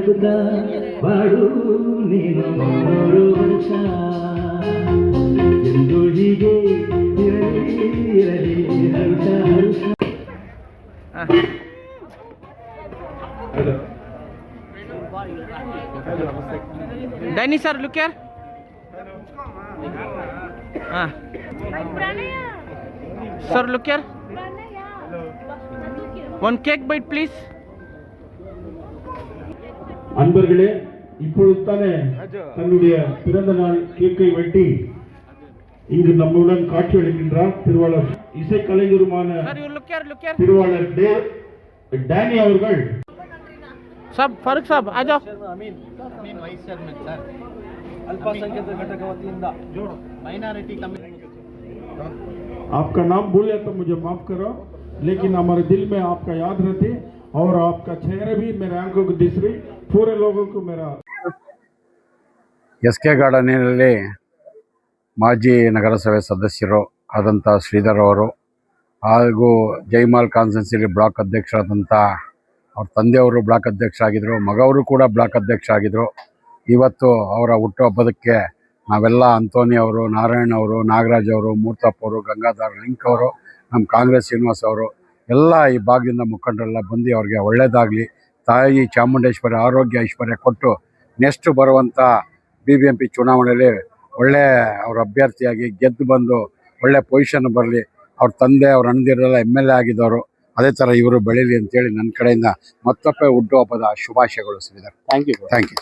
ನಗುತ್ತಾ ಬಾಳು ನೀನು ನೋಡು ವರ್ಷ ಎಂದು ಹೀಗೆ ಇರಲಿ ಹರ್ಷ Danny sir, look here. Sir, look here. One cake bite, please. அன்பர்களே, இப்பொழுது தானே தன்னுடைய பிறந்த நாள் கேக்கை வெட்டி இங்கு நம்முடன் காட்சியளிக்கின்றார் திருவாளர் இசைக்கலைஞருமான திருவாளர் டேனி அவர்கள். सब फर्क साहब आ जाओ. अमीन वाइस चेयरमैन सर अल्पसंख्यक घटक वतीयिंदा माइनॉरिटी कम्युनिटी. आपका नाम भूले तो मुझे माफ करो, लेकिन हमारे दिल में आपका याद रहते और आपका चेहरे भी मेरे आंखों को दिख रही. पूरे लोगों को मेरा SK ಗಾರ್ಡನ್ನಲ್ಲಿ ಮಾಜಿ ನಗರಸಭೆ ಸದಸ್ಯರು ಆದಂಥ ಶ್ರೀಧರ್ ಅವರು ಹಾಗೂ ಜೈಮಾಲ್ ಕಾನ್ಸ್ಟಿಟ್ಯೂನ್ಸಿಲಿ ಬ್ಲಾಕ್ ಅಧ್ಯಕ್ಷರಾದಂಥ ಅವ್ರ ತಂದೆಯವರು ಬ್ಲಾಕ್ ಅಧ್ಯಕ್ಷರಾಗಿದ್ದರು, ಮಗವರು ಕೂಡ ಬ್ಲಾಕ್ ಅಧ್ಯಕ್ಷರಾಗಿದ್ದರು. ಇವತ್ತು ಅವರ ಹುಟ್ಟುಹಬ್ಬದಕ್ಕೆ ನಾವೆಲ್ಲ ಅಂತೋನಿ ಅವರು, ನಾರಾಯಣ್ ಅವರು, ನಾಗರಾಜ್ ಅವರು, ಮೂರ್ತಪ್ಪ ಅವರು, ಗಂಗಾಧರ್ ಲಿಂಕ್ ಅವರು, ನಮ್ಮ ಕಾಂಗ್ರೆಸ್ ಶ್ರೀನಿವಾಸ್ ಅವರು ಎಲ್ಲ ಈ ಭಾಗದಿಂದ ಮುಖಂಡರೆಲ್ಲ ಬಂದು ಅವ್ರಿಗೆ ಒಳ್ಳೆಯದಾಗಲಿ, ತಾಯಿ ಚಾಮುಂಡೇಶ್ವರಿ ಆರೋಗ್ಯ ಐಶ್ವರ್ಯ ಕೊಟ್ಟು ನೆಕ್ಸ್ಟ್ ಬರುವಂಥ BBMP ಚುನಾವಣೆಯಲ್ಲಿ ಒಳ್ಳೆ ಅವ್ರ ಅಭ್ಯರ್ಥಿಯಾಗಿ ಗೆದ್ದು ಬಂದು ಒಳ್ಳೆ ಪೊಸಿಷನ್ ಬರಲಿ. ಅವ್ರ ತಂದೆ ಅವ್ರ ಅಣ್ಣದಿರೆಲ್ಲ MLA ಆಗಿದ್ದವರು, ಅದೇ ಥರ ಇವರು ಬೆಳೀಲಿ ಅಂತೇಳಿ ನನ್ನ ಕಡೆಯಿಂದ ಮತ್ತೊಮ್ಮೆ ಹುಟ್ಟುಹಬ್ಬದ ಶುಭಾಶಯಗಳು ಶ್ರೀಧರ್. Thank you.